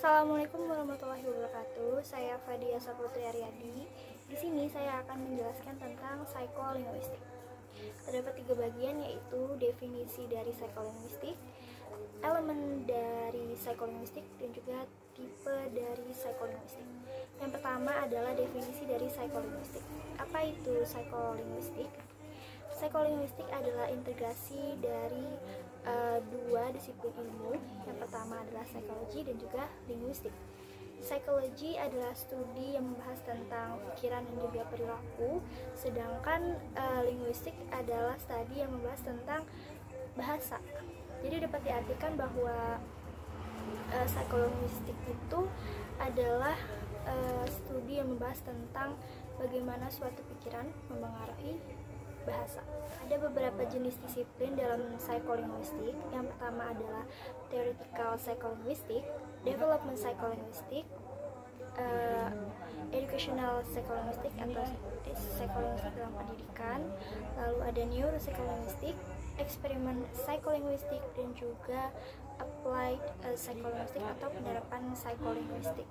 Assalamualaikum warahmatullahi wabarakatuh. Saya Fadia Saputri Aryadi. Di sini saya akan menjelaskan tentang psikolinguistik. Terdapat 3 bagian, yaitu definisi dari psikolinguistik, elemen dari psikolinguistik, dan juga tipe dari psikolinguistik. Yang pertama adalah definisi dari psikolinguistik. Apa itu psikolinguistik? Psikolinguistik adalah integrasi dari dua disiplin ilmu. Yang pertama adalah psikologi dan juga linguistik. Psikologi adalah studi yang membahas tentang pikiran dan juga perilaku, sedangkan linguistik adalah studi yang membahas tentang bahasa. Jadi dapat diartikan bahwa psikolinguistik itu adalah studi yang membahas tentang bagaimana suatu pikiran mempengaruhi bahasa. Ada beberapa jenis disiplin dalam psikolinguistik. Yang pertama adalah theoretical psycholinguistic, development psycholinguistic, educational psycholinguistic atau psikolinguistik dalam pendidikan, lalu ada neuropsycholinguistic, eksperimen psikolinguistik, dan juga applied psycholinguistic atau penerapan psikolinguistik.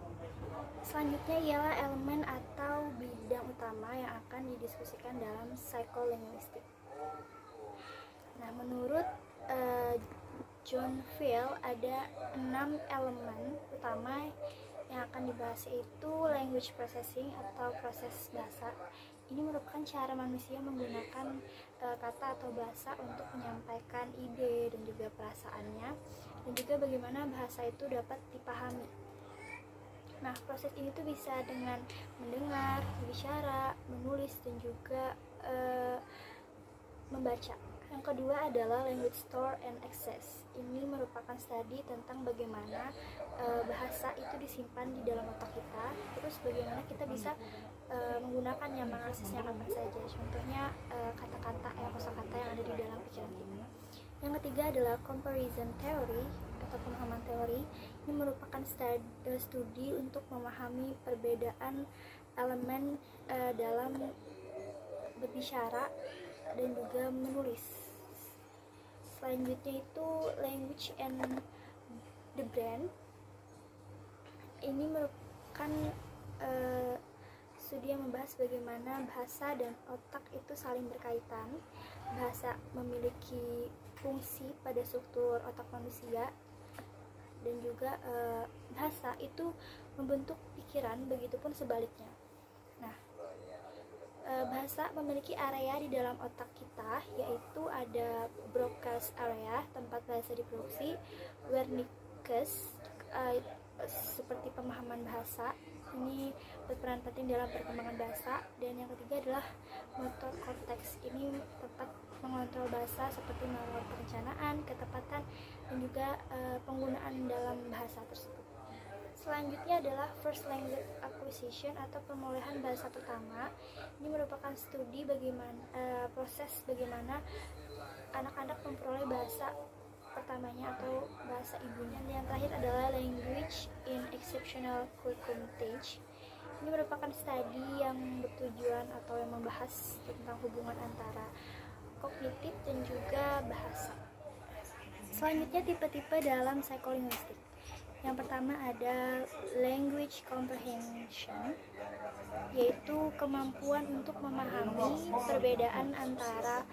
Selanjutnya ialah elemen atau bidang utama yang akan didiskusikan dalam psikolinguistik. Nah, menurut John Field ada 6 elemen utama yang akan dibahas, yaitu language processing atau proses bahasa. Ini merupakan cara manusia menggunakan kata atau bahasa untuk menyampaikan ide dan juga perasaannya, dan juga bagaimana bahasa itu dapat dipahami. Nah, proses ini tuh bisa dengan mendengar, berbicara, menulis, dan juga membaca. Yang kedua adalah language store and access. Ini merupakan studi tentang bagaimana bahasa itu disimpan di dalam otak kita, terus bagaimana kita bisa menggunakannya, mengaksesnya kapan saja. Contohnya kata-kata kosakata yang ada di dalam pikiran kita. Yang ketiga adalah comparison theory atau pemahaman teori. Ini merupakan studi untuk memahami perbedaan elemen dalam berbicara dan juga menulis. Selanjutnya itu language and the brain. Ini merupakan studi yang membahas bagaimana bahasa dan otak itu saling berkaitan. Bahasa memiliki fungsi pada struktur otak manusia, dan juga bahasa itu membentuk pikiran, begitupun sebaliknya. Nah, bahasa memiliki area di dalam otak kita, yaitu ada broadcast area, tempat bahasa diproduksi, Wernicke's seperti pemahaman bahasa, ini berperan penting dalam perkembangan bahasa. Dan yang ketiga adalah motor cortex, ini tempat mengontrol bahasa seperti melalui perencanaan, ketepatan, dan juga penggunaan dalam bahasa tersebut. Selanjutnya adalah first language acquisition atau pemulihan bahasa pertama. Ini merupakan studi bagaimana proses bagaimana anak-anak memperoleh bahasa pertamanya atau bahasa ibunya. Yang terakhir adalah language in exceptional curriculum stage. Ini merupakan studi yang bertujuan atau yang membahas tentang hubungan antara kognitif dan juga bahasa. Selanjutnya tipe-tipe dalam psikolinguistik. Yang pertama ada language comprehension, yaitu kemampuan untuk memahami perbedaan antara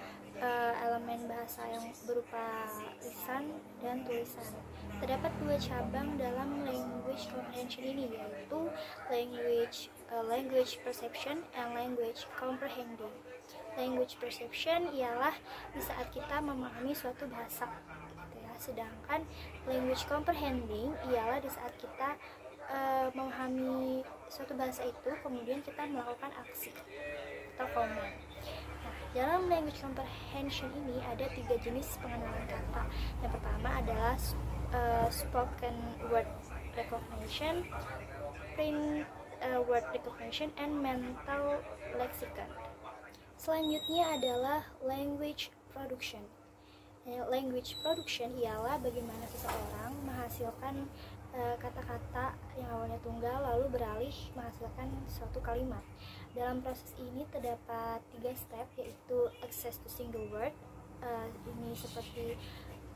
elemen bahasa yang berupa lisan dan tulisan. Terdapat 2 cabang dalam language comprehension ini, yaitu language perception and language comprehending. Language perception ialah di saat kita memahami suatu bahasa, gitu ya. Sedangkan language comprehending ialah di saat kita memahami suatu bahasa itu, kemudian kita melakukan aksi atau komen. Nah, dalam language comprehension ini ada 3 jenis pengenalan kata. Yang pertama adalah spoken word recognition, print word recognition, and mental lexicon. Selanjutnya adalah language production. Language production ialah bagaimana seseorang menghasilkan kata-kata yang awalnya tunggal lalu beralih menghasilkan suatu kalimat. Dalam proses ini terdapat 3 step, yaitu access to single word. Ini seperti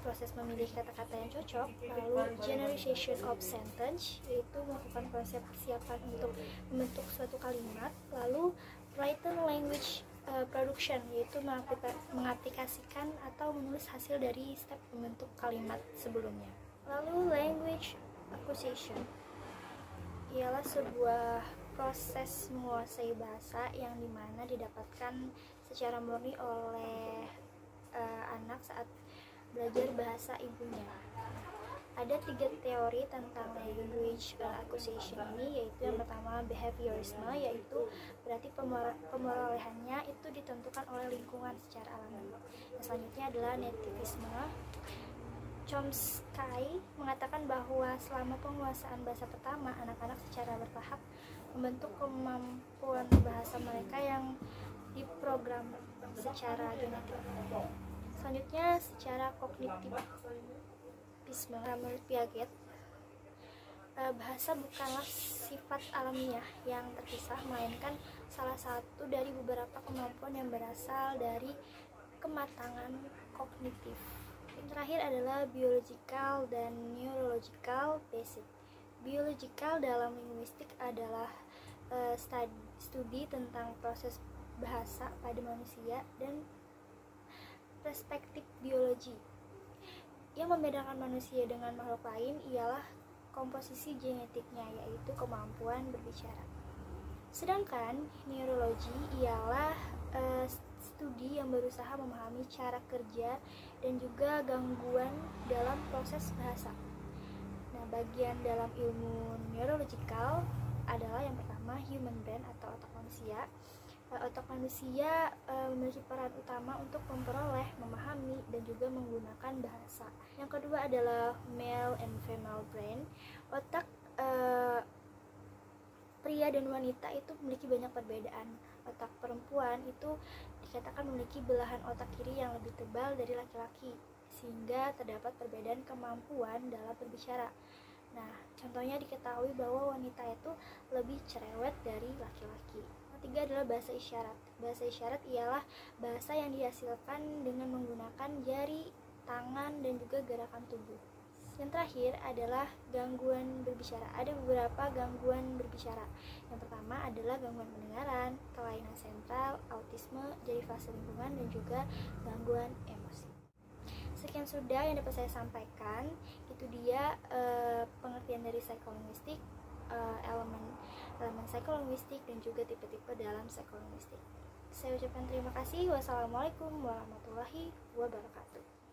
proses memilih kata-kata yang cocok. Lalu generalization of sentence, yaitu melakukan proses persiapan untuk membentuk suatu kalimat. Lalu written language production, yaitu mengaplikasikan atau menulis hasil dari step membentuk kalimat sebelumnya. Lalu language acquisition ialah sebuah proses menguasai bahasa yang dimana didapatkan secara murni oleh anak saat belajar bahasa ibunya. Ada 3 teori tentang language acquisition ini, yaitu yang pertama behaviorisme, yaitu berarti pemerolehannya itu ditentukan oleh lingkungan secara alami. Yang selanjutnya adalah nativisme. Chomsky mengatakan bahwa selama penguasaan bahasa pertama, anak-anak secara bertahap membentuk kemampuan bahasa mereka yang diprogram secara genetik. Selanjutnya secara kognitivisme. Menurut Piaget, bahasa bukanlah sifat alamiah yang terpisah, melainkan salah satu dari beberapa kemampuan yang berasal dari kematangan kognitif. Yang terakhir adalah biological dan neurological basic. Biological dalam linguistik adalah studi tentang proses bahasa pada manusia, dan perspektif biologi. Yang membedakan manusia dengan makhluk lain ialah komposisi genetiknya, yaitu kemampuan berbicara. Sedangkan neurologi ialah studi yang berusaha memahami cara kerja dan juga gangguan dalam proses bahasa. Nah, bagian dalam ilmu neurological adalah yang pertama human brain atau otak manusia. Otak manusia memiliki peran utama untuk memperoleh, memahami, dan juga menggunakan bahasa. Yang kedua adalah male and female brain. Otak pria dan wanita itu memiliki banyak perbedaan. Otak perempuan itu dikatakan memiliki belahan otak kiri yang lebih tebal dari laki-laki, sehingga terdapat perbedaan kemampuan dalam berbicara. Nah, contohnya diketahui bahwa wanita itu lebih cerewet dari laki-laki. Ketiga adalah bahasa isyarat. Bahasa isyarat ialah bahasa yang dihasilkan dengan menggunakan jari, tangan, dan juga gerakan tubuh. Yang terakhir adalah gangguan berbicara. Ada beberapa gangguan berbicara. Yang pertama adalah gangguan pendengaran, kelainan sentral, autisme, jadi fase lingkungan, dan juga gangguan emosi. Sekian sudah yang dapat saya sampaikan. Itu dia pengertian dari psikolinguistik, elemen psikolinguistik, dan juga tipe-tipe dalam psikolinguistik. Saya ucapkan terima kasih. Wassalamualaikum warahmatullahi wabarakatuh.